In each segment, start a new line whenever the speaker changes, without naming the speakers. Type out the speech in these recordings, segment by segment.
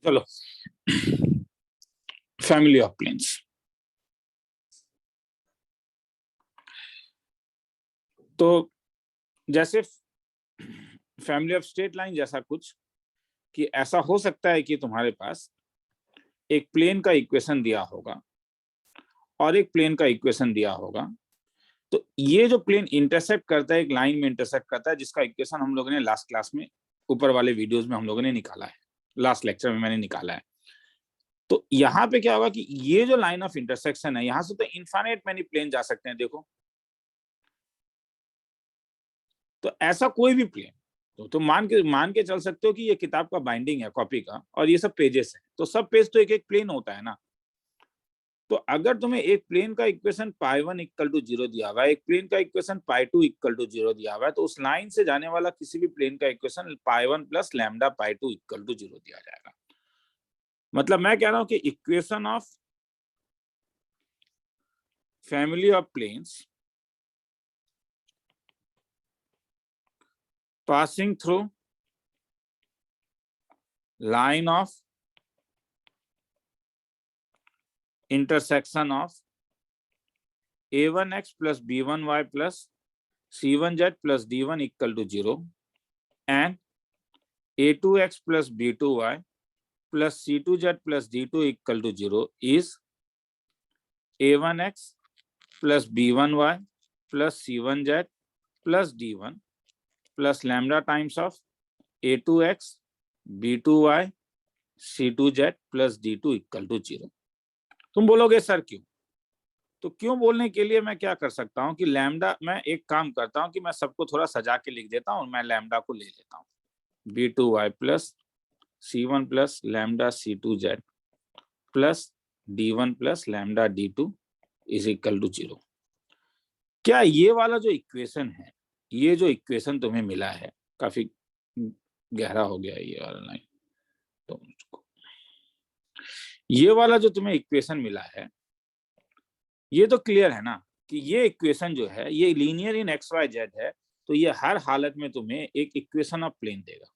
चलो, family of planes. तो जैसे फैमिली ऑफ स्ट्रेट लाइन जैसा कुछ, कि ऐसा हो सकता है कि तुम्हारे पास एक प्लेन का इक्वेशन दिया होगा और एक प्लेन का इक्वेशन दिया होगा। तो ये जो प्लेन इंटरसेक्ट करता है, एक लाइन में इंटरसेक्ट करता है, जिसका इक्वेशन हम लोगों ने लास्ट क्लास में, ऊपर वाले वीडियोस में हम लोगों ने निकाला है, लास्ट लेक्चर में मैंने निकाला है। तो यहाँ पे क्या होगा कि ये जो लाइन ऑफ इंटरसेक्शन है, यहां से तो इनफाइनाइट मैनी प्लेन जा सकते हैं। देखो, तो ऐसा कोई भी प्लेन तो मान के चल सकते हो कि ये किताब का बाइंडिंग है, कॉपी का, और ये सब पेजेस है, तो सब पेज तो एक एक प्लेन होता है ना। तो अगर तुम्हें एक प्लेन का इक्वेशन π1 इक्वल टू 0 दिया हुआ है, एक प्लेन का इक्वेशन π2 इक्वल टू 0 दिया हुआ है, तो उस लाइन से जाने वाला किसी भी प्लेन का equation π1 plus lambda π2 equal to 0 दिया जाएगा। मतलब मैं कह रहा हूं कि equation of family of planes passing through line of intersection of a1x plus b1y plus c1z plus d1 equal to 0 and a2x plus b2y plus c2z plus d2 equal to 0 is a1x plus b1y plus c1z plus d1 plus lambda times of a2x b2y c2z plus d2 equal to 0। तुम बोलोगे sir क्यों? तो क्यों बोलने के लिए मैं क्या कर सकता हूं कि लैम्डा, मैं एक काम करता हूं कि मैं सबको थोड़ा सजा के लिख देता हूं। मैं लैम्डा को ले लेता हूं b2y प्लस c1 प्लस lambda c2z plus d1 plus lambda d2 is equal to 0। क्या ये वाला जो इक्वेशन है, ये जो इक्वेशन तुम्हें मिला है, काफी गहरा हो गया ये वाला लाइन, तो ये वाला जो तुम्हें इक्वेशन मिला है, ये तो क्लियर है ना कि ये इक्वेशन जो है ये linear in x y z है। तो ये हर हालत में तुम्हें एक इक्वेशन ऑफ प्लेन देगा।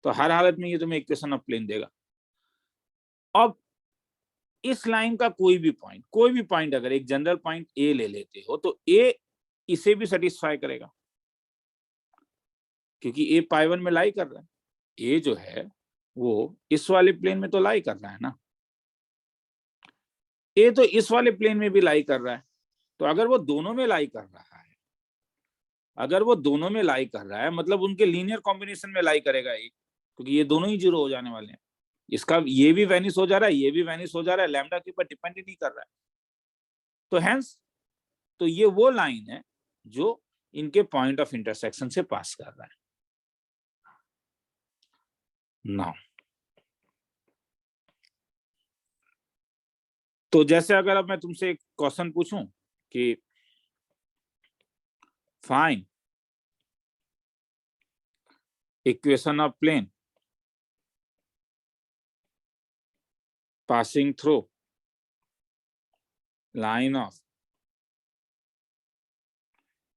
तो हर हालत में ये तुम्हें इक्वेशन ऑफ प्लेन देगा। अब इस लाइन का कोई भी पॉइंट अगर एक जनरल पॉइंट ए ले लेते हो, तो ए इसे भी सेटिस्फाई करेगा, क्योंकि ए π1 में लाई कर रहा है। ए जो है वो इस वाले प्लेन में तो लाई कर रहा है ना, ए तो इस वाले प्लेन में भी लाई कर रहा है। तो अगर वो दोनों में लाई कर रहा है, मतलब उनके लीनियर कॉम्बिनेशन में लाई करेगा ए, क्योंकि ये दोनों ही 0 हो जाने वाले हैं। इसका ये भी वैनिश हो जा रहा है, ये भी वैनिश हो जा रहा है, लैम्डा के ऊपर डिपेंड ही नहीं कर रहा है। तो हेंस तो ये वो लाइन है जो इनके पॉइंट ऑफ इंटरसेक्शन से पास कर रहा है। नाउ तो जैसे अगर अब मैं तुमसे एक क्वेश्चन पूछूं कि find equation of plane passing through line of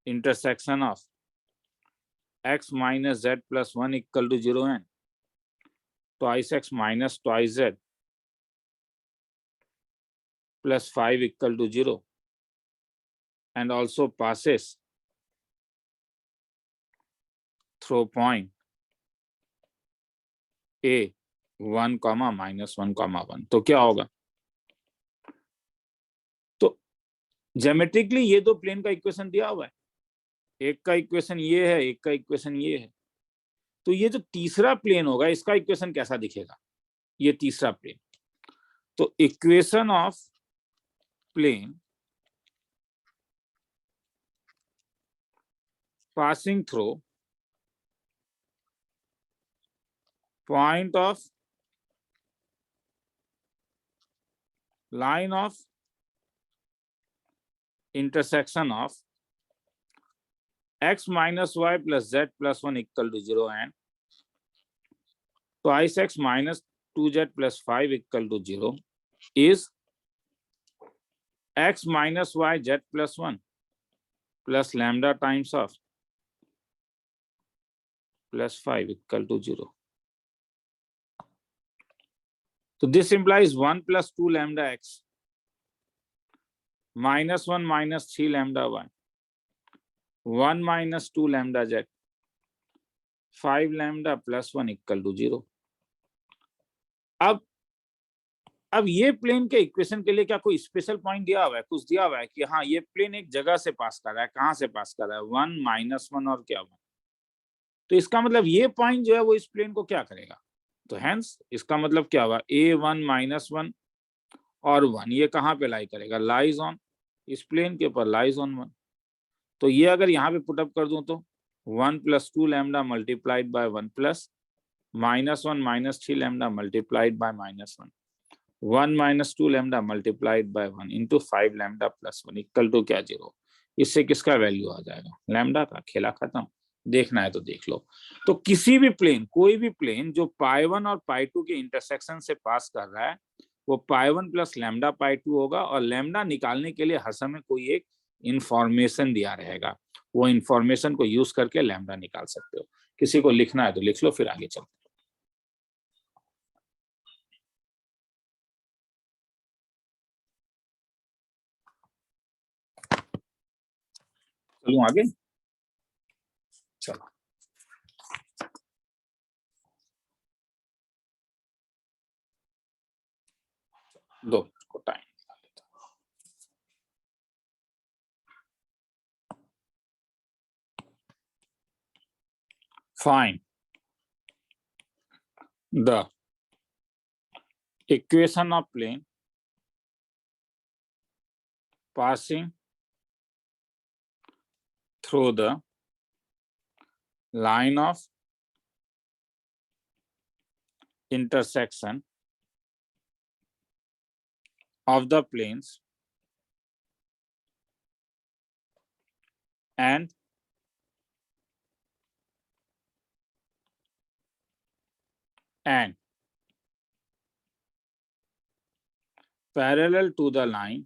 intersection of x minus z plus 1 equal to 0 and twice x minus twice z plus 5 equal to 0, and also passes through point a 1, minus 1, 1। तो क्या होगा? तो geometrically ये दो plane का equation दिया हुआ है, एक का इक्वेशन ये है, एक का इक्वेशन ये है। तो ये जो तीसरा प्लेन होगा, इसका इक्वेशन कैसा दिखेगा? ये तीसरा प्लेन, तो equation of plane passing through point of line of intersection of x minus y plus z plus 1 equal to 0 and twice x minus 2z plus 5 equal to 0 is x minus y z plus 1 plus lambda times of plus 5 equal to 0. So this implies 1 plus 2 lambda x minus 1 minus 3 lambda y, 1 minus 2 lambda z, 5 lambda plus 1 equal to 0. अब ये plane के equation के लिए क्या कोई special point दिया हुआ है? कुछ दिया हुआ है कि हाँ ये प्लेन एक जगह से पास कर रहा है, कहाँ से पास कर रहा है? 1 माइनस 1 और क्या 1. तो इसका मतलब ये पॉइंट जो है वो इस प्लेन को क्या करेगा? तो हेंस इसका मतलब क्या हुआ? a1 माइनस 1 और 1 ये कहाँ पे लाई करेगा? लाइज ऑन, इस प्लेन के ऊपर लाइज ऑन 1. तो ये अगर यहाँ पे पुटअप कर दूं तो 1 plus 2 lambda multiplied by 1 plus minus 1 minus 3 lambda multiplied by minus 1, 1 minus 2 lambda multiplied by 1 into 5 lambda plus 1 equal to क्या 0. इससे किसका वैल्यू आ जाएगा? लैम्डा का. खेला खत्म. देखना है तो देख लो. तो किसी भी प्लेन, कोई भी प्लेन जो π1 और π2 के इंटरसेक्शन से पास कर रहा है वो π1 प्लस लैम्डा π2 होगा, और लैम्डा निकालने के लिए हर समय कोई एक इंफॉर्मेशन दिया रहेगा. वो इंफॉर्मेशन को यूज करके लैम्डा निकाल सकते हो. किसी को लिखना है तो लिख लो, फिर आगे चलते. चलूं आगे. चलो दो को टाइम निकाल लेता हूं. Find the equation of plane passing through the line of intersection of the planes and parallel to the line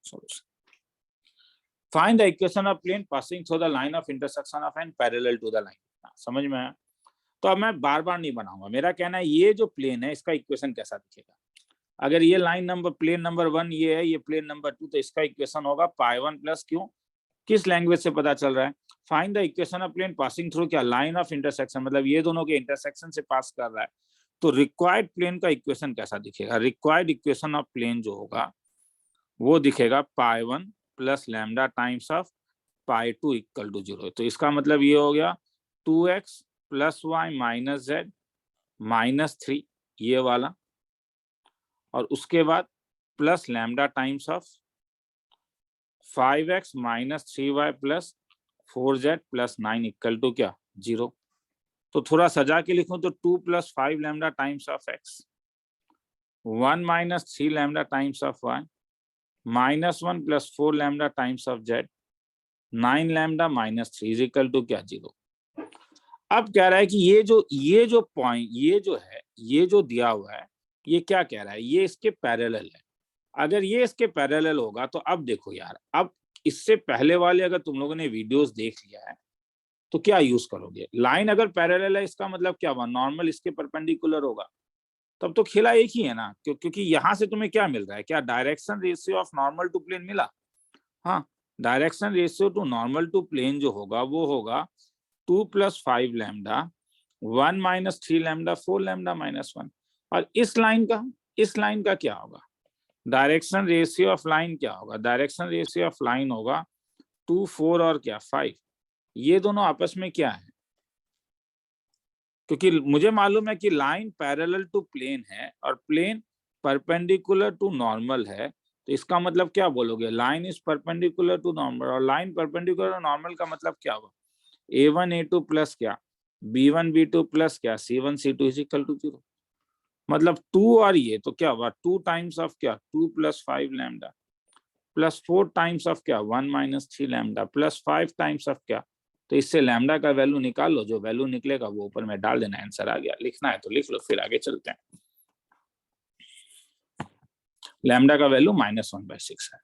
solution. Find the equation of plane passing through the line of intersection of and parallel to the line. समझ में आया? तो अब मैं बार बार नहीं बनाऊंगा. मेरा कहना है ये जो प्लेन है इसका इक्वेशन कैसा दिखेगा. अगर ये लाइन नंबर प्लेन नंबर 1 ये है, ये प्लेन नंबर 2, तो इसका इक्वेशन होगा π1 प्लस क्यों, किस लैंग्वेज से पता चल रहा है? Find the equation of plane passing through क्या लाइन ऑफ इंटरसेक्शन, मतलब ये दोनों के इंटरसेक्शन से पास कर रहा है. तो रिक्वायर्ड प्लेन का इक्वेशन कैसा दिखेगा? रिक्वायर्ड इक्वेशन ऑफ प्लेन जो होगा वो दिखेगा π1 plus lambda times of π2 equal to 0. तो इसका मतलब ये हो गया 2x plus y minus z minus 3 ये वाला, और उसके बाद plus lambda times of 5x minus 3y plus 4z plus 9 equal to क्या 0. तो थोड़ा सजा के लिखूं तो 2 plus 5 lambda times of x, 1 minus 3 lambda times of y, minus 1 plus 4 lambda times of z, 9 lambda minus 3 is equal to क्या 0. अब कह रहा है कि ये जो पॉइंट ये जो है, ये जो दिया हुआ है ये क्या कह रहा है? ये इसके पैरेलल है. अगर ये इसके पैरेलल होगा तो अब देखो यार, अब इससे पहले वाले अगर तुम लोगों ने वीडियोस देख लिया है तो क्या यूज करोगे? लाइन अगर पैरेलल है इसका मतलब क्या हुआ? नॉर्मल इसके परपेंडिकुलर होगा. तब तो खेला एक ही है ना, क्योंकि यहां से तुम्हें क्या मिल रहा है? क्या direction ratio of normal to plane मिला? हाँ, direction ratio to normal to plane जो होगा वो होगा 2 plus 5 lambda 1 minus 3 lambda 4 lambda minus 1. और इस लाइन का क्या होगा? डायरेक्शन रेशियो ऑफ लाइन क्या होगा? डायरेक्शन रेशियो ऑफ लाइन होगा 2 4 और क्या 5. ये दोनों आपस में क्या है? क्योंकि मुझे मालूम है कि लाइन पैरेलल टू प्लेन है और प्लेन परपेंडिकुलर टू नॉर्मल है, तो इसका मतलब क्या बोलोगे? Line is perpendicular to normal, और लाइन परपेंडिकुलर टू नॉर्मल का मतलब क्या हुआ? a1 a2 प्लस क्या b1 b2 प्लस क्या c1 c2 is equal to 0. मतलब 2 और ये तो क्या हुआ? 2 टाइम्स ऑफ क्या 2 plus 5 lambda plus 4 times of क्या 1 minus 3 lambda plus 5 times of क्या. तो इससे लैम्डा का वैल्यू निकाल लो, जो वैल्यू निकलेगा वो ऊपर में डाल देना. आंसर आ गया. लिखना है तो लिख लो, फिर आगे चलते हैं. लैम्डा का वैल्यू -1/6 है।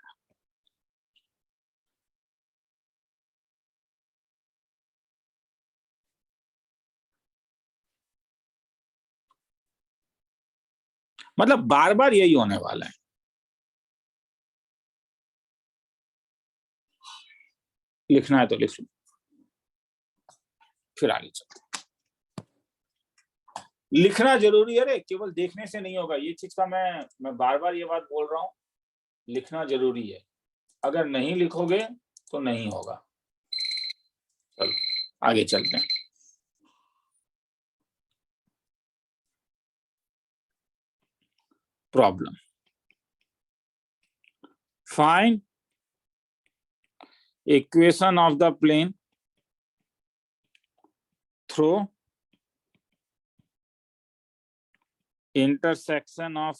मतलब बार बार यही होने वाला है। लिखना है तो लिख लो, फिर आगे चलते। लिखना जरूरी है रे, केवल देखने से नहीं होगा। ये चीज का मैं बार बार ये बात बोल रहा हूँ, लिखना जरूरी है। अगर नहीं लिखोगे तो नहीं होगा। चलो आगे चलते हैं। Problem, find equation of the plane through intersection of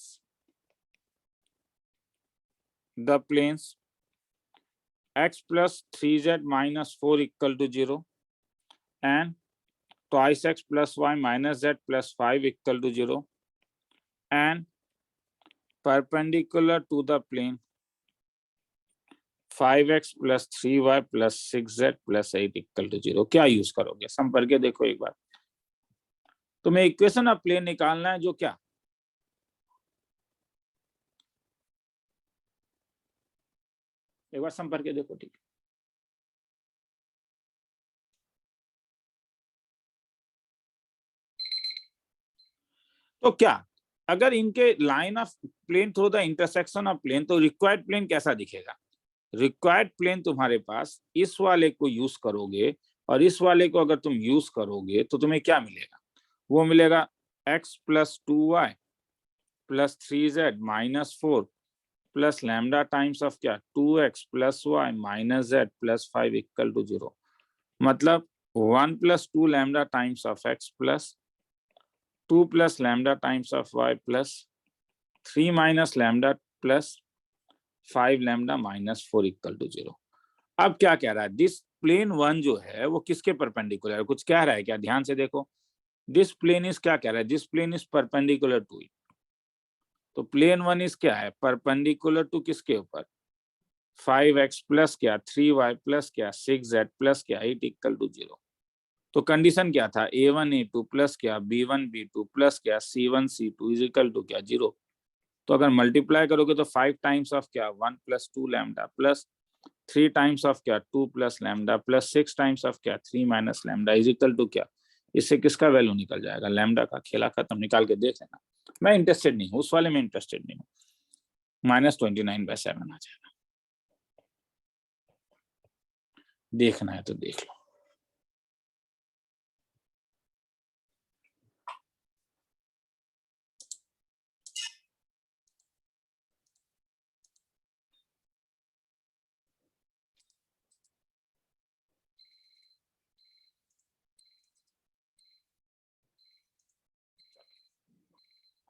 the planes x plus 3z minus 4 equal to 0 and twice x plus y minus z plus 5 equal to 0 and perpendicular to the plane 5x plus 3y plus 6z plus 8 equal to 0। क्या use करोगे? सम करके देखो एक बार। तुम्हें equation of plane निकालना है, जो क्या एक बार सम करके देखो, ठीक है। तो क्या अगर इनके line of plane through the intersection of plane, तो रिक्वायर्ड प्लेन कैसा दिखेगा? रिक्वायर्ड प्लेन तुम्हारे पास इस वाले को यूज करोगे और इस वाले को अगर तुम यूज करोगे तो तुम्हें क्या मिलेगा? वो मिलेगा x plus 2y plus 3z minus 4 plus lambda times of क्या 2x plus y minus z plus 5 equal to 0। मतलब 1 plus 2 lambda times of x plus 2 plus lambda times of y plus 3 minus lambda plus 5 lambda minus 4 equal to 0। अब क्या कह रहा है? This plane 1 जो है वो किसके परपेंडिकुलर है? कुछ कह रहा है क्या? ध्यान से देखो, दिस प्लेन इज क्या कह रहा है? This plane is perpendicular to it. तो प्लेन 1 इज क्या है? परपेंडिकुलर टू किसके ऊपर? 5x प्लस क्या 3y प्लस क्या 6z प्लस क्या 8 इक्वल टू 0। तो कंडीशन क्या था? a1 a2 प्लस क्या b1 b2 प्लस क्या c1 c2 is equal to क्या 0। तो अगर मल्टीप्लाई करोगे तो 5 टाइम्स ऑफ क्या 1 plus 2 lambda plus 3 times of क्या 2 plus lambda plus 6 times of क्या 3 minus lambda is equal to क्या, इससे किसका वैल्यू निकल जाएगा? लैम्डा का। खेला खत्म, निकाल के देख लेना। मैं इंटरेस्टेड नहीं हूँ उस वाले में, इंटरेस्टेड नहीं हूँ। -29/7 आ जाएगा। देखना है तो देख लो।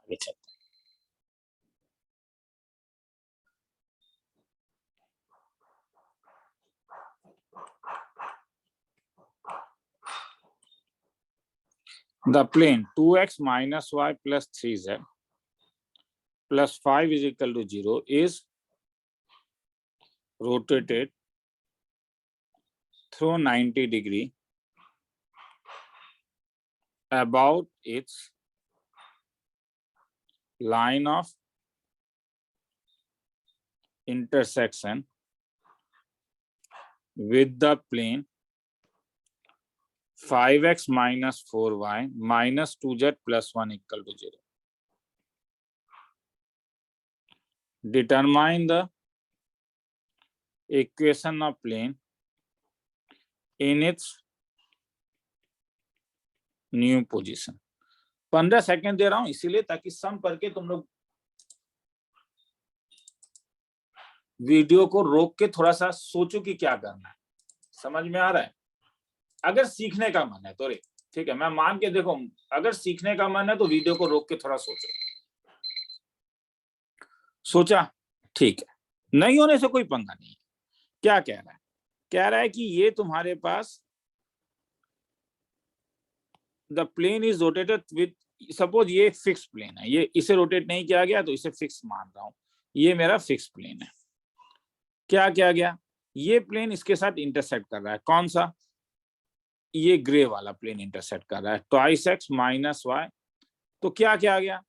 आगे चलते। The plane 2x minus y plus 3z plus 5 is equal to 0 is rotated through 90 degree about its line of intersection with the plane 5x minus 4y minus 2z plus 1 equal to 0. Determine the equation of plane in its new position. 15 second दे रहा हूं इसीलिए ताकि सम करके तुम लोग video को रोक के थोड़ा सा सोचो कि क्या करना है। समझ में आ रहा है? अगर सीखने का मन है तो रे ठीक है, मैं मान के देखो, अगर सीखने का मन है तो वीडियो को रोक के थोड़ा सोचो। सोचा? ठीक है, नहीं होने से कोई पंगा नहीं। क्या कह रहा है? कह रहा है कि ये तुम्हारे पास the plane is rotated with, suppose ये फिक्स प्लेन है, ये इसे रोटेट नहीं किया गया तो इसे फिक्स मान रहा हूं। ये मेरा फिक्स प्लेन है। क्या क्या गया, ये प्लेन इसके साथ इंटरसेक्ट कर रहा है, कौन सा, ये ग्रे वाला प्लेन इंटरसेक्ट कर रहा है, ट्वाइस एक्स माइनस वाई। तो क्या क्या गया,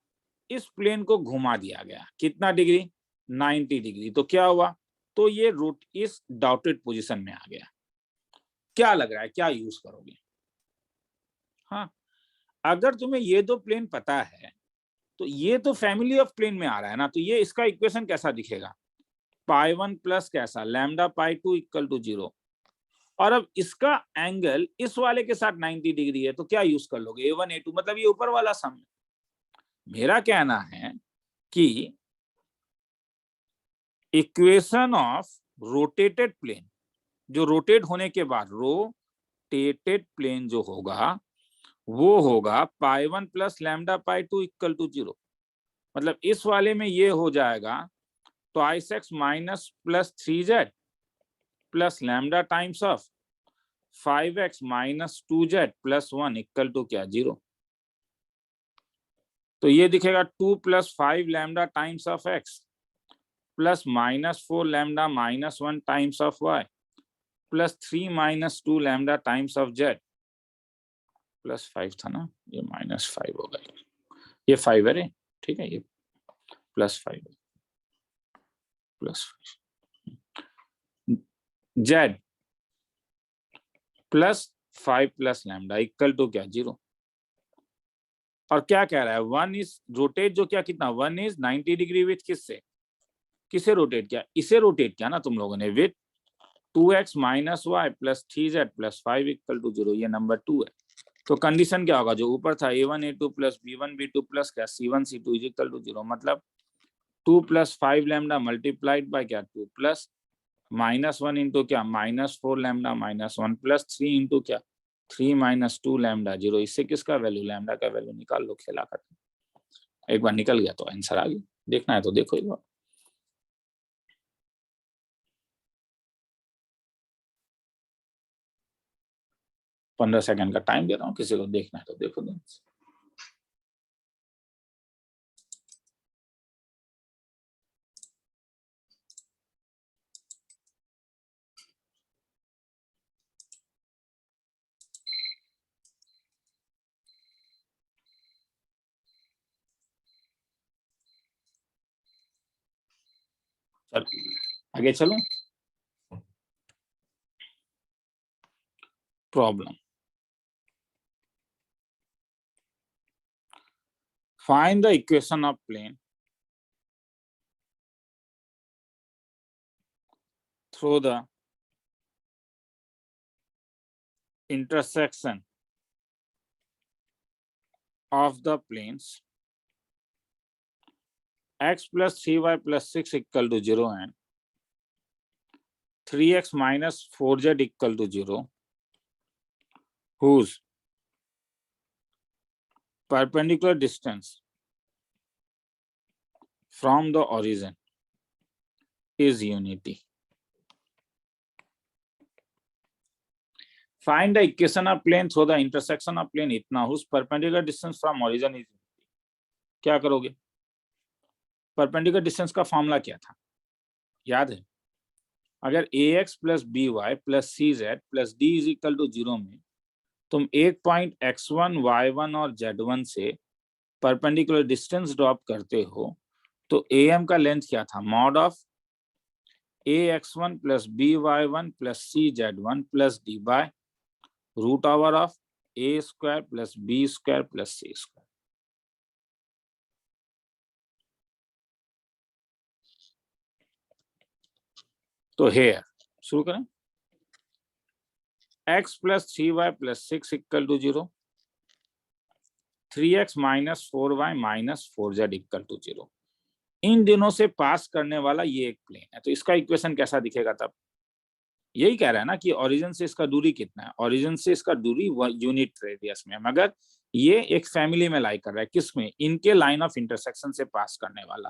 इस प्लेन को घुमा दिया गया, कितना डिग्री, 90 डिग्री। तो क्या हुआ, तो ये रूट इस डॉटेड पोजीशन में आ गया। क्या लग रहा है, क्या यूज करोगे? हाँ, अगर तुम्हें ये दो प्लेन पता है तो ये तो फैमिली ऑफ प्लेन में आ रहा है ना, तो ये इसका इक्वेशन कैसा दिखेगा, पाई 1 प्लस कैसा, लैम्डा पाई 2 इक्वल टू 0। और अब इसका एंगल इस वाले के साथ 90 डिग्री है, तो क्या यूज कर लोगे, A1 A2, मतलब ये ऊपर वाला सम। मेरा कहना है कि इक्वेशन ऑफ रोटेटेड प्लेन, जो रोटेट होने के बाद रोटेटेड प्लेन जो होगा वो होगा pi 1 plus lambda pi 2 equal to 0। मतलब इस वाले में ये हो जाएगा twice x minus plus 3z plus lambda times of 5x minus 2z plus 1 equal to क्या, 0। तो ये दिखेगा 2 plus 5 lambda times of x plus minus 4 lambda minus 1 times of y plus 3 minus 2 lambda times of z plus 5 था ना, ये minus 5 होगा, ये 5 है रे, ठीक है, ये plus 5 plus 5 z plus 5 plus lambda equal to क्या, 0। और क्या कह रहा है, 1 इज रोटेट, जो क्या कितना, 1 इज 90 डिग्री विथ किससे, किसे रोटेट किया, इसे रोटेट किया ना तुम लोगों ने, with 2x minus y plus 3z plus 5 equal to 0, ये नंबर 2 है। तो कंडीशन क्या होगा, जो ऊपर था A1 A2 plus B1 B2 plus क्या C1 C2 is equal to 0, मतलब 2 प्लस 5 लैम्डा मल्टीप्लाइड बाय क्या 2 प्लस माइनस 1 इंटू क्या minus 4 lambda minus 1 plus 3 into क्या 3 माइनस 2 लैम्डा 0। इससे किसका वैल्यू, लैम्डा का वैल्यू निकाल लो, खेला कर एक बार निकल गया तो आंसर आ गया, देखना है तो देखो एक बार। पंद्रह सेकंड का टाइम दे रहा हूँ, किसी को देखना है तो देखो। चलो आगे चलो, problem, find the equation of plane through the intersection of the planes x plus 3y plus 6 equal to 0 and 3x minus 4z equal to 0, whose perpendicular distance from the origin is unity. Find the equation of plane through the intersection of plane इतना, whose perpendicular distance from origin is unity. क्या करोगे, perpendicular distance का formula क्या था, याद है, अगर ax plus b y plus c z plus d is equal to 0 में तुम एक पॉइंट x1 y1 और z1 से परपेंडिकुलर डिस्टेंस ड्रॉप करते हो, तो am का लेंथ क्या था, mod of ax1 plus by1 plus cz1 plus d by root over of a square plus b square plus c square. तो हेयर शुरू करें, x plus 3y plus 6 equal to 0, 3x minus 4y minus 4z equal to 0। इन दिनों से पास करने वाला ये एक प्लेन है, तो इसका इक्वेशन कैसा दिखेगा, तब यही कह रहा है ना कि ओरिजिन से इसका दूरी कितना है, ओरिजिन से इसका दूरी यूनिट रेडियस में, मगर ये एक फैमिली में लाई कर रहा है, किसमें, इनके लाइन ऑफ इंटरसेक्शन से पास करने वाला,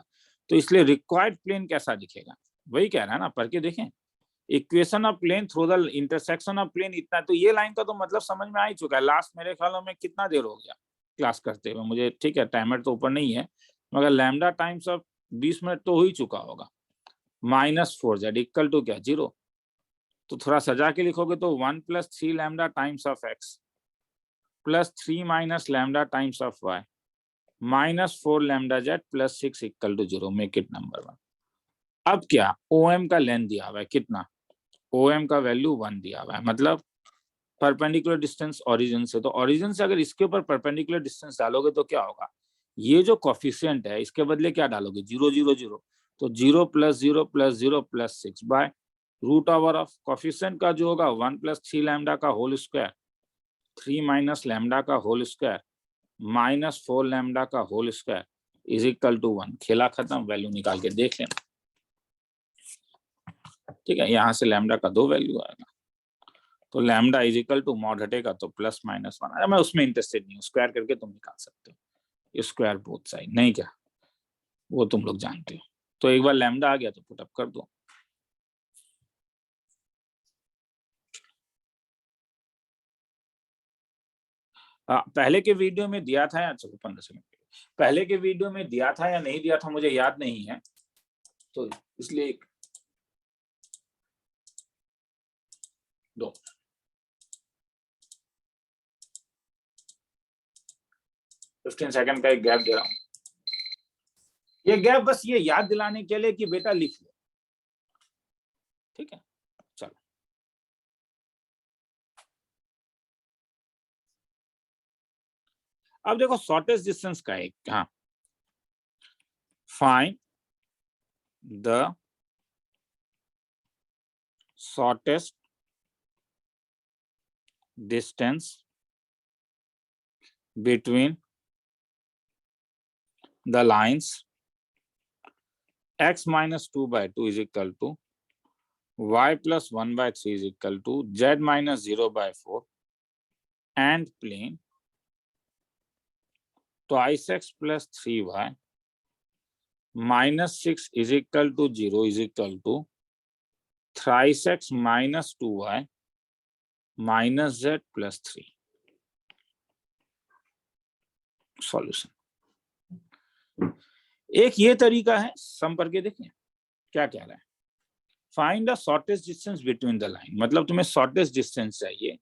तो इसलिए रिक्वायर्ड प्लेन कैसा दिखेगा, वही कह रहा है ना, पढ़ के देखें, equation of plane through the intersection of plane इतना। तो ये लाइन का तो मतलब समझ में आ ही चुका है, लास्ट मेरे ख्याल में कितना देर हो गया क्लास करते हुए मुझे, ठीक है, टाइमर तो ऊपर नहीं है, मगर लैम्डा टाइम्स ऑफ 20 मिनट तो हो ही चुका होगा। -4z इक्वल टू क्या 0। तो थोड़ा सजा के लिखोगे तो 1 + 3 lambda times of x plus 3 - lambda times of y -4 lambda z plus 6 equal to 0। Make it number 1। अब क्या OM का लेंथ दिया हुआ है कितना, OM का वैल्यू 1 दिया हुआ है, मतलब परपेंडिकुलर डिस्टेंस ओरिजिन से। तो ओरिजिन से अगर इसके ऊपर परपेंडिकुलर डिस्टेंस डालोगे तो क्या होगा, ये जो कोफिशिएंट है इसके बदले क्या डालोगे 0 0 0। तो 0 + 0 + 0 + 6 by root over of coefficient का जो होगा 1 + 3 लैम्डा का होल स्क्वायर 3 - लैम्डा का होल स्क्वायर -4 लैम्डा का whole square is equal to 1। खेला खत्म, वैल्यू निकाल के देख लेना। ठीक है, यहाँ से लैम्डा का 2 वैल्यू आएगा। तो lambda is equal to mod हटेगा तो +-1। अरे मैं उसमें इंटरेस्टेड नहीं हूँ, स्क्वायर करके तुम निकाल सकते हो, स्क्वायर बोथ साइड नहीं क्या, वो तुम लोग जानते हो। तो एक बार लैम्डा आ गया तो पुट अप कर दो। पहले के वीडियो में दिया था या 15 सेकंड पहले के वीडियो में दिया था या नहीं दिया था मुझे याद नहीं है, तो इसलिए दो 15 सेकंड का एक गैप दे रहा हूँ। ये गैप बस ये याद दिलाने के लिए कि बेटा लिख लो। ठीक है, चलो अब देखो शॉर्टेस्ट डिस्टेंस का एक, हाँ, find the shortest distance between the lines x - 2/2 is equal to y + 1/3 is equal to z - 0/4 and plane twice x + 3y -6 is equal to 0 is equal to thrice x - 2y - z + 3। Solution एक ये तरीका है, सम करके देखें क्या कह रहा है। Find the shortest distance between the line, मतलब तुम्हें शॉर्टेस्ट डिस्टेंस चाहिए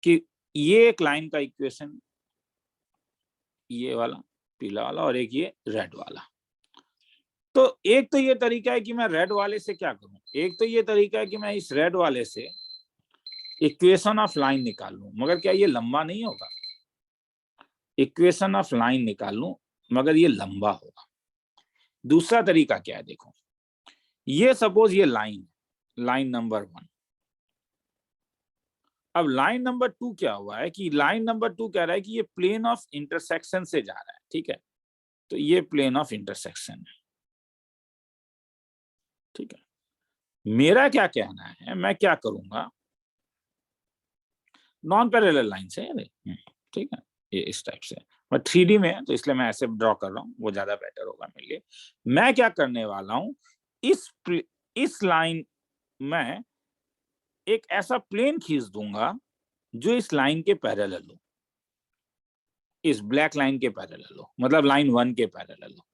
कि ये एक लाइन का इक्वेशन, ये वाला पीला वाला और एक ये रेड वाला। तो एक तो ये तरीका है कि मैं रेड वाले से क्या करूं, एक तो ये तरीका है कि मैं इस रेड वाले से इक्वेशन ऑफ लाइन निकाल लूं, मगर क्या ये लंबा नहीं होगा, इक्वेशन ऑफ लाइन निकाल लूं मगर ये लंबा होगा। दूसरा तरीका क्या है, देखो ये सपोज ये लाइन नंबर 1। अब लाइन नंबर 2 क्या हुआ है कि लाइन नंबर 2 कह रहा है कि ये प्लेन ऑफ इंटरसेक्शन से जा रहा है। ठीक है, तो ये प्लेन ऑफ इंटरसेक्शन है। ठीक है, मेरा क्या कहना है, मैं क्या करूंगा, नॉन पैरेलल लाइन से, ठीक है, ये इस टाइप से, मैं 3D में है तो इसलिए मैं ऐसे ड्रॉ कर रहा हूँ, वो ज्यादा बेटर होगा मेरे लिए। मैं क्या करने वाला हूँ, इस लाइन में एक ऐसा प्लेन खींच दूंगा जो इस लाइन के पैरेलल हो, इस ब्लैक लाइन के पैरेलल हो, मतलब लाइन 1 के पैरेलल हो।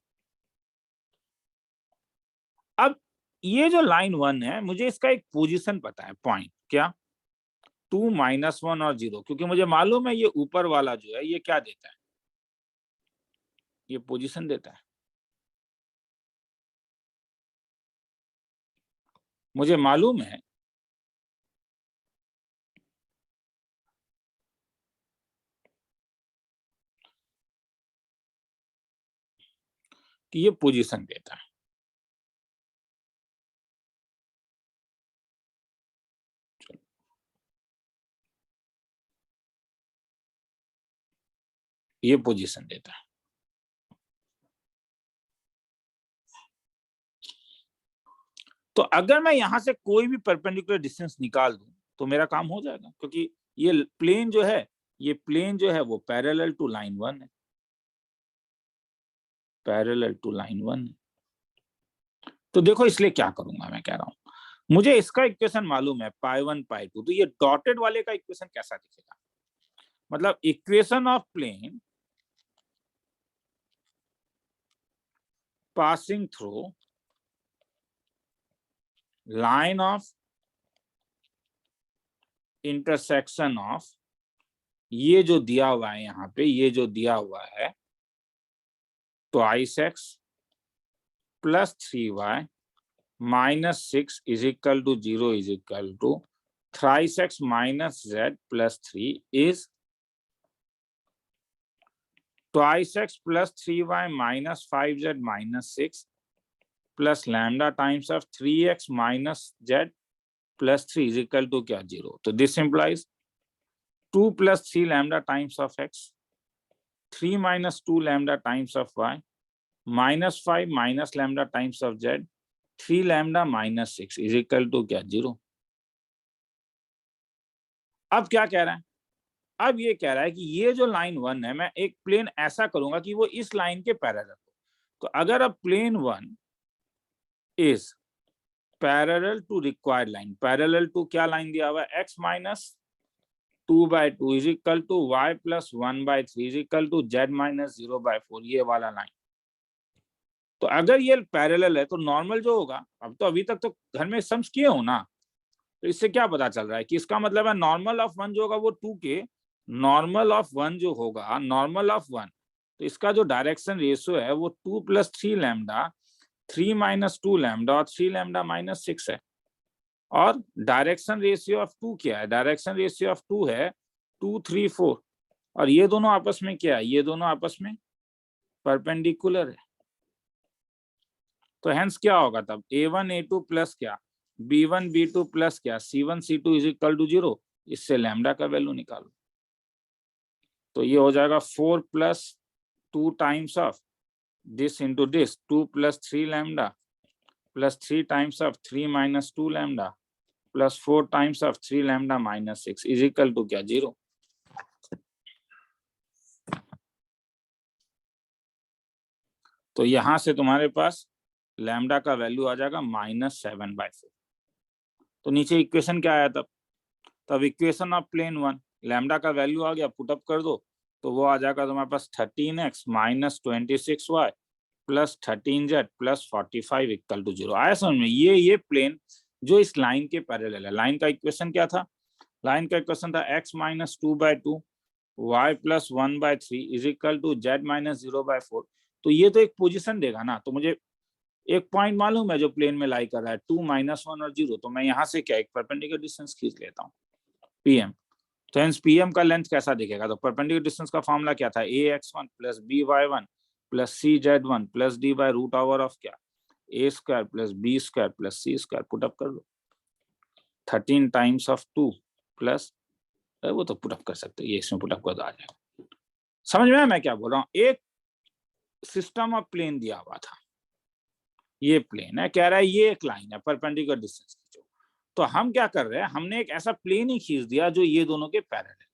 अब ये जो लाइन 1 है मुझे इसका एक पोजीशन पता है, पॉइंट क्या 2 - 1 और 0, क्योंकि मुझे मालूम है ये ऊपर वाला जो है ये क्या देता है, ये पोजीशन देता है। मुझे मालूम है कि ये पोजीशन देता है। ये पोजीशन देता है। तो अगर मैं यहां से कोई भी परपेंडिकुलर डिस्टेंस निकाल दूं तो मेरा काम हो जाएगा, क्योंकि ये प्लेन जो है, ये प्लेन जो है वो पैरेलल टू लाइन 1 है, पैरेलल टू लाइन 1 है। तो देखो इसलिए क्या करूंगा, मैं कह रहा हूं मुझे इसका इक्वेशन मालूम है π1 π2, तो ये डॉटेड वाले का इक्वेशन कैसा दिखेगा, मतलब equation of plane passing through line of intersection of, ये जो दिया हुआ है यहाँ पे, ये जो दिया हुआ है twice x plus 3y minus 6 is equal to 0 is equal to thrice x minus z plus 3 is twice x plus 3y minus 5z minus 6 plus lambda times of 3x minus z plus 3 is equal to क्या 0. तो this implies 2 plus 3 lambda times of x, 3 minus 2 lambda times of y, minus 5 minus lambda times of z, 3 lambda minus 6 is equal to क्या 0. अब क्या कह रहा है? अब ये कह रहा है कि ये जो लाइन 1 है, मैं एक प्लेन ऐसा करूंगा कि वो इस लाइन के पैरेलल हो. तो अगर अब plane 1 is parallel to required line, parallel to क्या लाइन दिया हुआ है, x minus 2/2 is equal to y plus 1/3 is equal to z minus 0/4, ये वाला लाइन. तो अगर ये पैरेलल है तो नॉर्मल जो होगा, अब तो अभी तक तो घर में सम्स किए हो ना, तो इससे क्या पता चल रहा है कि इसका मतलब है नॉर्मल ऑफ 1 जो होगा वो 2 के नॉर्मल ऑफ 1 जो होगा, नॉर्मल ऑफ 1, तो इसका जो डायरेक्शन रेशियो है वो 2 प्लस 3 लैम्डा, 3 माइनस 2 लैम्डा और 3 लैम्डा माइनस 6 है. और डायरेक्शन रेशियो ऑफ 2 क्या है? डायरेक्शन रेशियो ऑफ 2 है 2, 3, 4. और ये दोनों आपस में क्या है? ये दोनों आपस में परपेंडिकुलर है. तो हेंस क्या होगा तब? a1 a2 प्लस क्या b1 b2 प्लस क्या c1 c2 is equal to 0. इससे लैम्डा का वैल्यू निकालो. तो ये हो जाएगा 4 plus 2 times of this into this, 2 plus 3 lambda plus 3 times of 3 minus 2 lambda plus 4 times of 3 lambda minus 6 is equal to क्या 0. तो यहां से तुम्हारे पास लैम्डा का वैल्यू आ जाएगा -7/4. तो नीचे इक्वेशन क्या आया तब इक्वेशन ऑफ प्लेन 1, लैम्डा का वैल्यू आ गया, पुटअप कर दो तो वो आ जाएगा तुम्हारे पास 13x minus 26y plus 13z plus 45 equal to 0. आया समझ में? ये प्लेन जो इस लाइन के पैरेलल है. लाइन का इक्वेशन क्या था? लाइन का इक्वेशन था x minus 2/2 y plus 1/3 is equal to z minus 0/4. तो ये तो एक पोजीशन देगा ना. तो मुझे एक पॉइंट मालूम है जो प्लेन में लाई कर रहा है 2, -1 और 0. तो मैं यहाँ से क्या एक परपेंडिकुलर डिस्टेंस खींच लेता हूँ pm. तो हेंस pm का लेंथ कैसा दिखेगा? तो परपेंडिकुलर डिस्टेंस का फॉर्मूला क्या था? ax1 plus by1 plus cz1 plus d by root over of क्या a square plus b square plus c square. Put up कर लो 13 टाइम्स ऑफ 2 प्लस, वो तो पुटअप कर सकते हैं, ये इसमें पुटअप कर दो आ जाएगा. समझ में आया मैं क्या बोल रहा हूँ? एक सिस्टम ऑफ प्लेन दिया हुआ था, ये प्लेन है, कह रहा है ये एक लाइन है परपेंडिकुलर डिस्टेंस खींचो. तो हम क्या कर रहे हैं, हमने एक ऐसा प्लेन ही खींच दिया जो ये दोनों के पैरेलल है.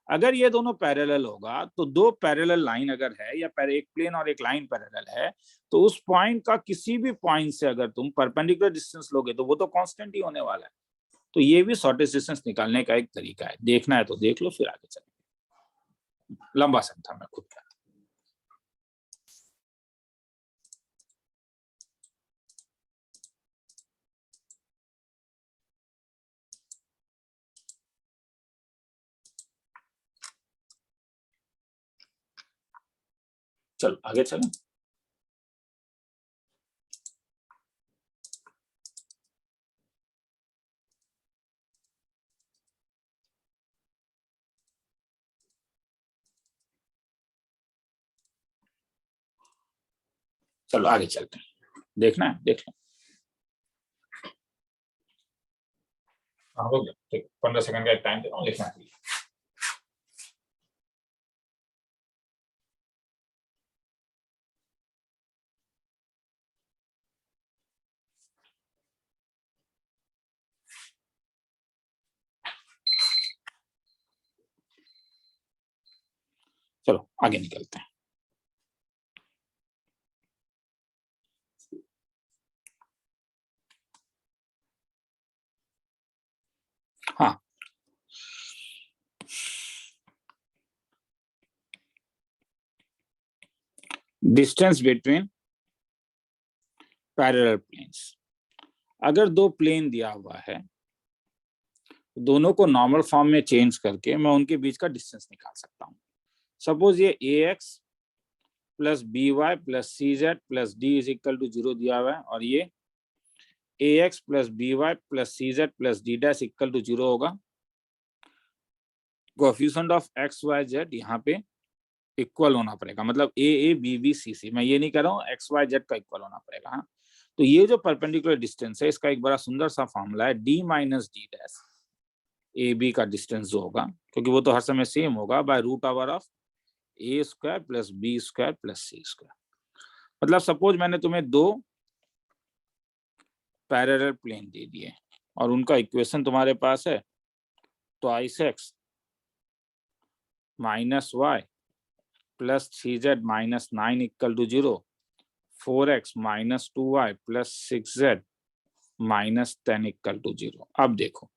अगर ये दोनों पैरेलल होगा तो दो पैरेलल लाइन अगर है या एक प्लेन और एक लाइन पैरेलल है, तो उस पॉइंट का किसी भी पॉइंट से अगर तुम परपेंडिकुलर डिस्टेंस लोगे तो वो तो कांस्टेंट ही होने वाला है. तो ये भी शॉर्टेस्ट डिस्टेंस निकालने का एक तरीका है. देखना है तो देख लो, फिर आगे चलेंगे. लंबा सन था, मैं खुद का. चलो आगे चलें. चलो आगे चलते हैं. देखना है देख लो. हो गया ठीक. 15 सेकंड का एक टाइम दे रहा हूँ लिखना है. चलो आगे निकलते हैं. हाँ, distance between पैरेलल प्लेन्स। अगर दो प्लेन दिया हुआ है, दोनों को नॉर्मल फॉर्म में चेंज करके मैं उनके बीच का डिस्टेंस निकाल सकता हूँ। सपोज ये ax plus by plus cz plus d is equal to 0 दिया हुआ है, और ये ax plus by plus cz plus d dash equal to 0 होगा। Coefficient of x y z यहाँ पे इक्वल होना पड़ेगा, मतलब a b b c c, मैं ये नहीं कर रहा हूँ, x y z का इक्वल होना पड़ेगा। हाँ, तो ये जो परपेंडिकुलर डिस्टेंस है, इसका एक बड़ा सुंदर सा फॉर्मूला है, d minus d dash a b का डिस्टेंस जो होगा, क्योंकि वो तो हर समय सेम होगा, by root over of a square plus b square plus c square. मतलब सपोज मैंने तुम्हें दो पैरेलल प्लेन दे दिए और उनका इक्वेशन तुम्हारे पास है twice x minus y plus 3z minus 9 equal to 0, 4x minus 2y plus 6z minus 10 equal to 0। अब देखो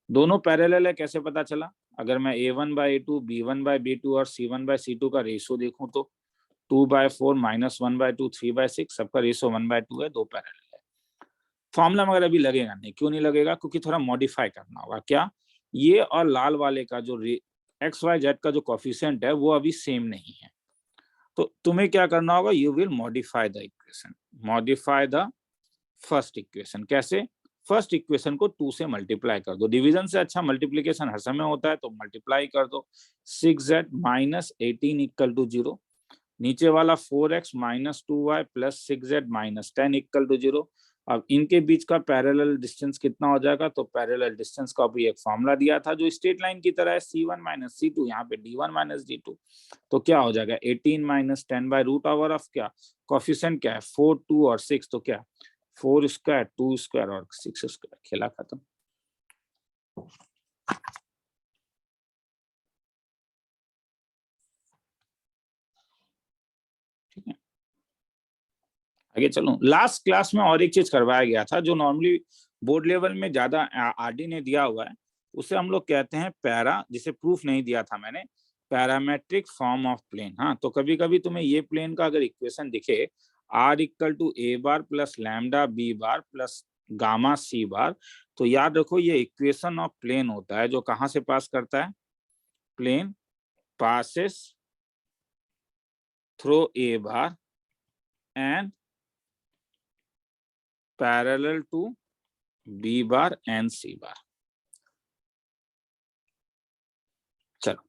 दोनों पैरेलल है, कैसे पता चला? अगर मैं a1 by a2, b1 by b2 और c1 बाई c2 का रेशियो देखूं तो 2/4 माइनस 1/2 3/6, सबका रेशियो 1/2 है, दो पैरेलल है। फॉर्मूला मगर अभी लगेगा नहीं। क्यों नहीं लगेगा? क्योंकि थोड़ा मॉडिफाई करना होगा। क्या? ये और लाल वाले का जो एक्स वाई जेड का जो कोफिशिएंट है वो अभी सेम नहीं है, तो तुम्हें क्या करना होगा? You will modify the equation, modify the first equation. कैसे? फर्स्ट इक्वेशन को 2 से मल्टीप्लाई कर दो। डिवीजन से अच्छा मल्टीप्लीकेशन हर समय होता है, तो मल्टीप्लाई कर दो। 6z माइनस 18 इक्वल टू 0, नीचे वाला 4x minus 2y plus 6z minus 10 equal to 0। अब इनके बीच का पैरेलल डिस्टेंस कितना हो जाएगा? तो पैरेलल डिस्टेंस का भी एक फॉर्मूला दिया था जो स्ट्रेट लाइन की तरह है, c1 माइनस c2, यहाँ पे d1 माइनस d2। तो क्या हो जाएगा? 18 minus 10 by root over of क्या कोफिशिएंट क्या है? 4, 2 और 6, तो क्या 4 स्क्वायर 2 स्क्वायर और 6 स्क्वायर, खेला खत्म। ठीक है, आगे चलो। लास्ट क्लास में और एक चीज करवाया गया था जो नॉर्मली बोर्ड लेवल में ज्यादा आरडी ने दिया हुआ है, उसे हम लोग कहते हैं पैरा, जिसे प्रूफ नहीं दिया था मैंने, पैरामेट्रिक फॉर्म ऑफ प्लेन। हाँ, तो कभी कभी तुम्हें ये प्लेन का अगर इक्वेशन दिखे r equal to a bar plus lambda b bar plus gamma c bar, तो याद रखो ये इक्वेशन ऑफ प्लेन होता है जो कहाँ से पास करता है? Plane passes through a bar and parallel to b bar and c bar। चलो,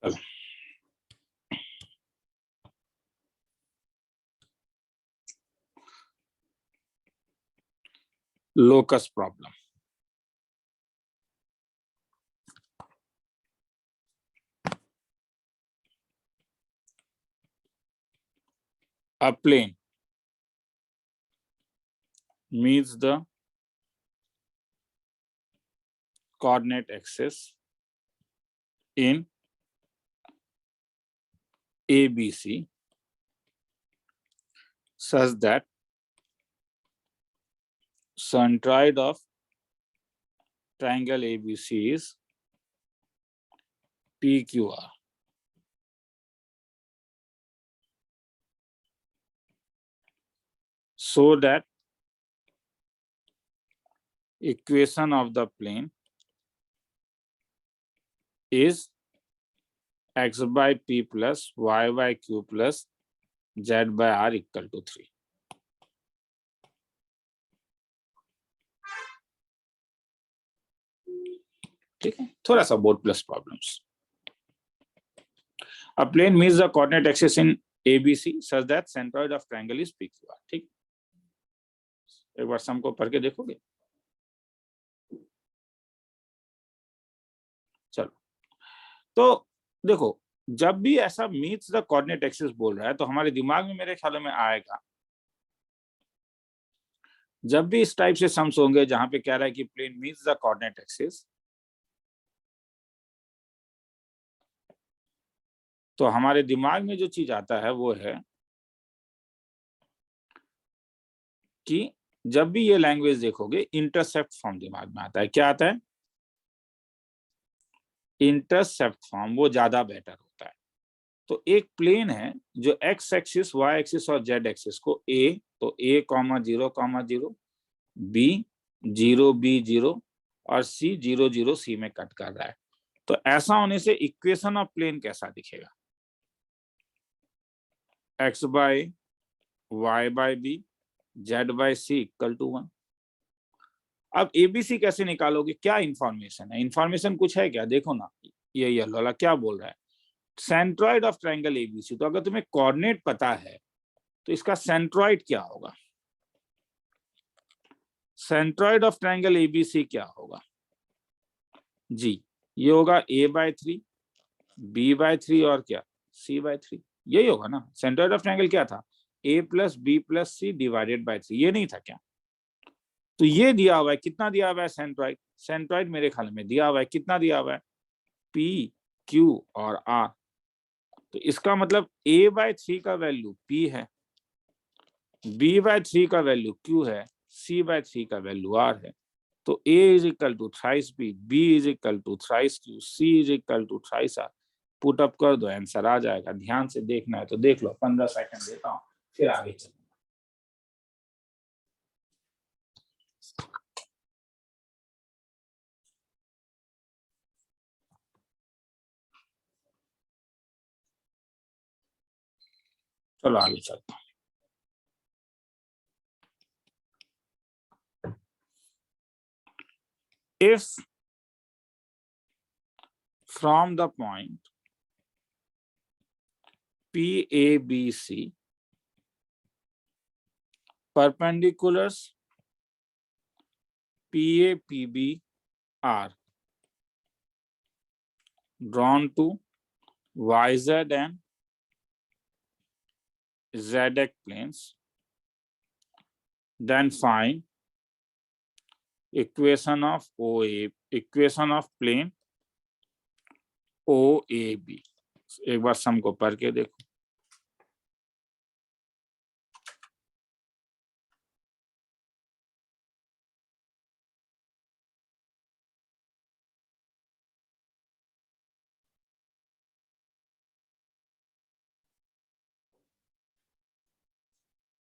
चलो। Locus problem. A plane meets the coordinate axis in ABC such that centroid of triangle ABC is PQR. So that equation of the plane is x by p plus y by q plus z by r equal to 3। ठीक है, थोड़ा सा board plus problems. A plane meets the coordinate axis in ABC such that centroid of triangle is PQR। ठीक, एक बार सम को पढ़ के देखोगे? चलो, तो देखो, जब भी ऐसा मीट्स द कोऑर्डिनेट एक्सिस बोल रहा है तो हमारे दिमाग में मेरे ख्याल में आएगा, जब भी इस टाइप से सम्स होंगे जहां पे कह रहा है कि plane meets the coordinate axis, तो हमारे दिमाग में जो चीज आता है वो है कि जब भी ये लैंग्वेज देखोगे इंटरसेप्ट फॉर्म दिमाग में आता है। क्या आता है? इंटरसेप्ट फॉर्म वो ज्यादा बेटर होता है। तो एक प्लेन है जो एक्स एक्सिस, वाई एक्सिस और जेड एक्सिस को ए, तो ए कॉमा 0, बी 0, B 0 और सी 0, सी में कट कर रहा है। तो ऐसा होने से इक्वेशन ऑफ प्लेन कैसा दिखेगा? x by y by b z by c equal to 1। अब एबीसी कैसे निकालोगे? क्या इंफॉर्मेशन है? इंफॉर्मेशन कुछ है क्या? देखो ना, ये येलो वाला क्या बोल रहा है, सेंट्रॉइड ऑफ ट्रायंगल एबीसी। तो अगर तुम्हें कोऑर्डिनेट पता है तो इसका सेंट्रॉइड क्या होगा? सेंट्रॉइड ऑफ ट्रायंगल एबीसी क्या होगा जी? ये होगा a/3, b/3 और क्या c/3, यही होगा ना। सेंट्रॉइड ऑफ ट्रायंगल क्या था? a plus b plus c divided by 3, ये नहीं था क्या? तो ये दिया हुआ है, कितना दिया हुआ है सेंट्रॉइड? सेंट्रॉइड मेरे ख्याल में दिया हुआ है, कितना दिया हुआ है? p, q और r। तो इसका मतलब a/3 का वैल्यू p है, b/3 का वैल्यू q है, c/3 का वैल्यू r है। तो a is equal to thrice b is equal to thrice q, c is equal to thrice r। Put up कर दो, आंसर आ जाएगा। ध्यान से देखना है तो देख लो, 15 सेकंड देता हूँ, फिर आगे चलो। चलो आगे चलते हैं। If from the point PABC perpendiculars PAPB are drawn to YZ and ZX planes, then find equation of plane OAB। एक बार सम को पढ़ के देखो।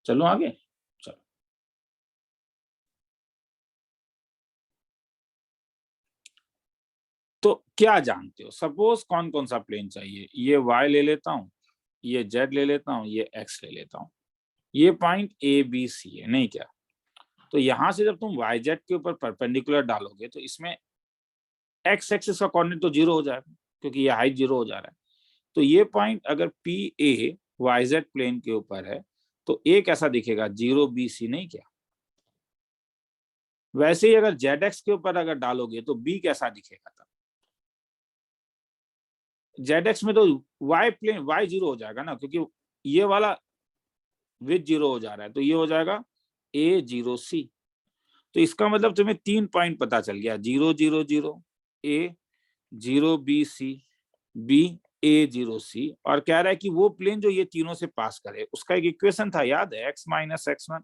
चलो आगे चलो। तो क्या जानते हो, सपोज कौन कौन सा प्लेन चाहिए? ये y ले लेता हूं, ये z ले लेता हूं, ये x ले लेता हूं। ये पॉइंट ए बी सी है नहीं क्या? तो यहां से जब तुम वाई जेड के ऊपर परपेंडिकुलर डालोगे तो इसमें एक्स एक्सिस का कोऑर्डिनेट तो 0 हो जाएगा, क्योंकि ये हाइट 0 हो जा रहा है। तो ये पॉइंट अगर p a y z plane के ऊपर है तो ए कैसा दिखेगा? 0 B C नहीं क्या? वैसे ही अगर जेड एक्स के ऊपर अगर डालोगे तो बी कैसा दिखेगा? तब जेड एक्स में तो वाई प्लेन वाई 0 हो जाएगा ना, क्योंकि ये वाला विथ 0 हो जा रहा है, तो ये हो जाएगा A0C। तो इसका मतलब तुम्हें 3 पॉइंट पता चल गया, 0, 0, 0 ए, 0 B C, B A0C। और कह रहा है कि वो प्लेन जो ये तीनों से पास करे, उसका एक इक्वेशन था, याद है? x minus x1,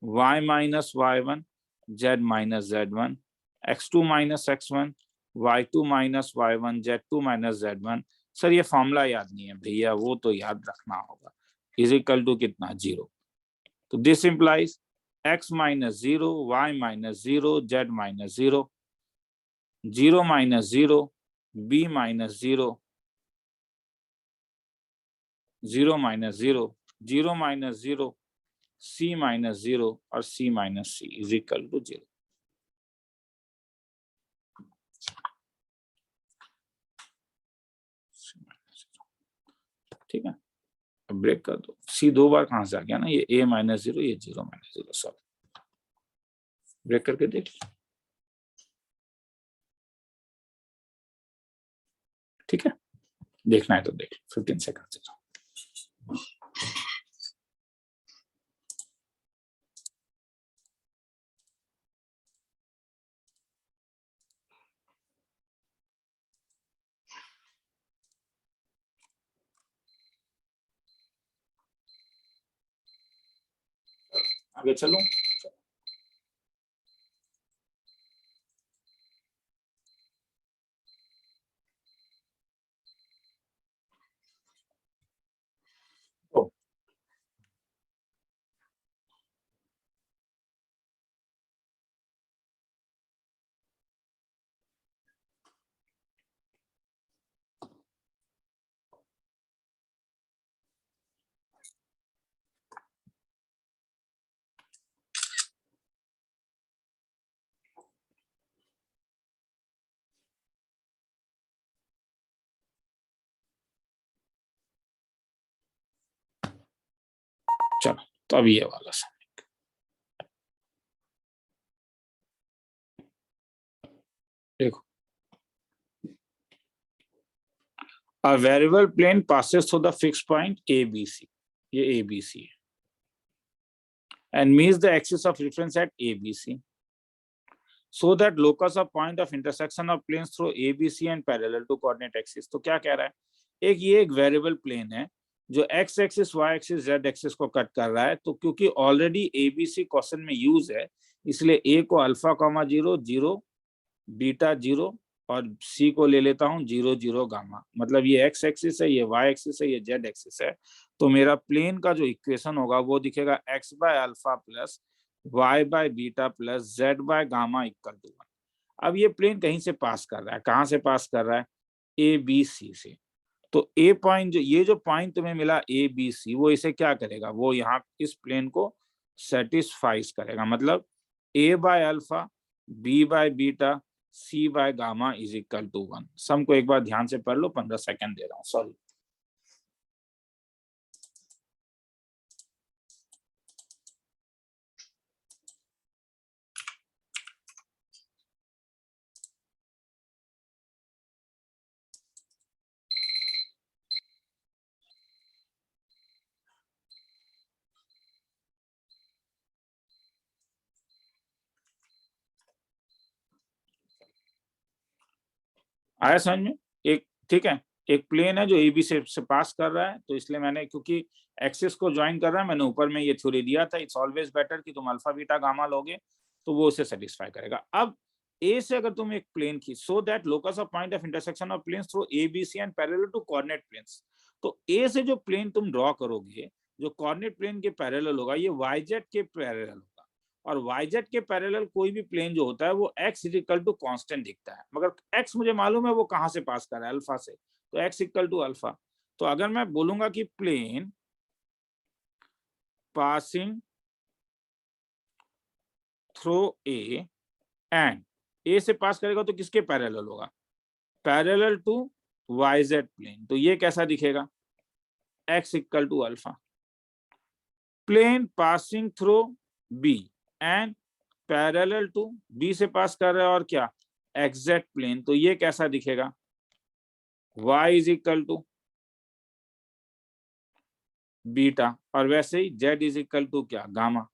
y minus y1, z minus z1, x2 minus x1, y2 minus y1, z2 minus z1। Sir ये फॉर्मूला याद नहीं है भैया, वो तो याद रखना होगा। इज इक्वल टू कितना? 0। तो this implies x minus 0, y minus 0, z minus 0, 0 minus 0, b minus 0, 0 minus 0, 0 minus 0, c minus 0 और c minus c is equal to 0। ठीक है, ब्रेक कर दो। c 2 बार कहां से आ गया ना, ये a माइनस 0, ये 0 माइनस 0, सब ब्रेक करके देख। ठीक है, देखना है तो देख, 15 सेकंड से। आगे चलो। चलो तो अब ये वाला सम देखो, a variable plane passes through the fixed point ABC, ये ABC है, and meets the axis of reference at ABC, so that locus of point of intersection of planes through ABC and parallel to coordinate axis। तो क्या कह रहा है, ये एक variable plane है जो x axis, y axis, z axis को कट कर रहा है। तो क्योंकि ऑलरेडी ABC क्वेश्चन में यूज है, इसलिए a को अल्फा कॉमा 0 0 बीटा 0 और c को ले लेता हूं 0 0 गामा। मतलब ये x एक्सिस है, ये y एक्सिस है, ये z एक्सिस है। तो मेरा प्लेन का जो इक्वेशन होगा वो दिखेगा x by alpha plus y by beta plus z by gamma equal to 1। अब ये प्लेन कहीं से पास कर रहा है, कहां से पास कर रहा है, ए बी सी से। तो ए पॉइंट, जो ये जो पॉइंट तुम्हें मिला ए बी सी, वो इसे क्या करेगा, वो यहाँ इस प्लेन को सेटिस्फाइज करेगा। मतलब a by alpha, b by beta, c by gamma is equal to 1। Sum को एक बार ध्यान से पढ़ लो, 15 सेकंड दे रहा हूँ, सॉरी। आया समझ में? एक ठीक है, एक प्लेन है जो ए बी से पास कर रहा है, तो इसलिए मैंने, क्योंकि एक्सिस को ज्वाइन कर रहा है, मैंने ऊपर में ये थ्योरी दिया था, इट्स ऑलवेज बेटर कि तुम अल्फा बीटा गामा लोगे, तो वो उसे सेटिस्फाई करेगा। अब ए से अगर तुम एक प्लेन की, so that locus of point of intersection of planes through a b c and parallel to coordinate planes. तो ए से जो प्लेन तुम ड्रॉ करोगे, जो कोऑर्डिनेट प्लेन के पैरेलल होगा, ये वाई जेड के पैरेलल होगा। और वाईजेड के पैरेलल कोई भी प्लेन जो होता है वो x इक्वल टू कांस्टेंट दिखता है, मगर x मुझे मालूम है वो कहां से पास कर रहा है, अल्फा से। तो x इक्वल टू अल्फा। तो अगर मैं बोलूंगा कि plane passing through A and, A से पास करेगा तो किसके पैरेलल होगा, पैरेलल टू वाईजेड प्लेन। तो ये कैसा दिखेगा, x equal to alpha. Plane passing through b and parallel to, b से पास कर रहा है और क्या, एग्जैक्ट प्लेन। तो ये कैसा दिखेगा, y is equal to beta, और वैसे ही z इज इक्वल टू क्या, गामा।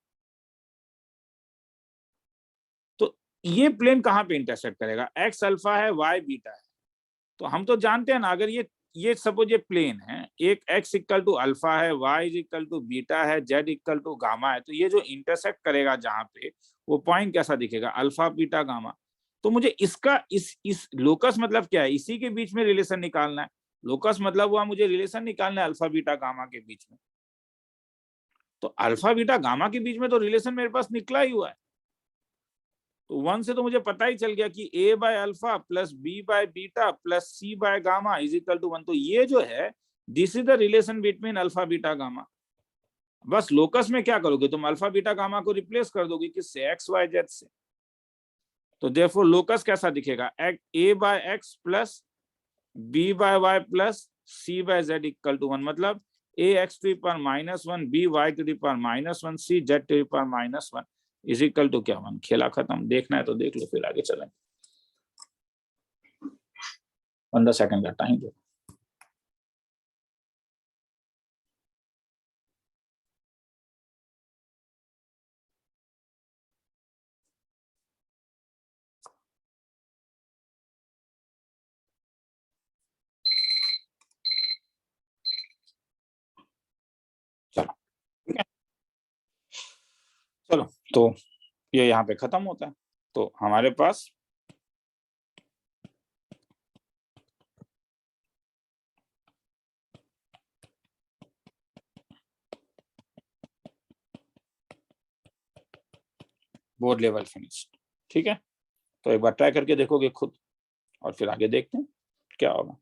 तो ये प्लेन कहां पे इंटरसेक्ट करेगा, x अल्फा है, y बीटा है। तो हम तो जानते हैं ना, अगर ये सपोज ये प्लेन है, एक x इक्वल टू अल्फा है, y is equal to beta है, z इक्वल टू गामा है, तो ये जो इंटरसेक्ट करेगा जहां पे, वो पॉइंट कैसा दिखेगा, अल्फा बीटा गामा। तो मुझे इसका इस लोकस मतलब क्या है, इसी के बीच में रिलेशन निकालना है। लोकस मतलब हुआ मुझे रिलेशन निकालना है अल्फा बीटा गामा के बीच में। तो अल्फा बीटा गामा के बीच में तो रिलेशन मेरे पास निकला ही हुआ है। तो 1 से तो मुझे पता ही चल गया कि a by alpha plus b by beta plus c by gamma is equal to 1। तो ये जो है, this is the relation between alpha beta gamma. बस लोकस में क्या करोगे तुम, अल्फा बीटा गामा को रिप्लेस कर दोगे किससे, एक्स वाई जेड से। तो देयरफॉर लोकस कैसा दिखेगा, a by x plus b by y plus c by z equal to 1। मतलब a x to the power -1, b y to the power -1, c z to the power -1 is equal to क्या, 1। खेला खत्म। देखना है तो देख लो, फिर आगे चलें। 15 सेकंड का टाइम दो। चलो तो ये यहाँ पे खत्म होता है। तो हमारे पास बोर्ड लेवल फिनिश्ड। ठीक है, तो एक बार ट्राई करके देखोगे खुद, और फिर आगे देखते हैं क्या होगा।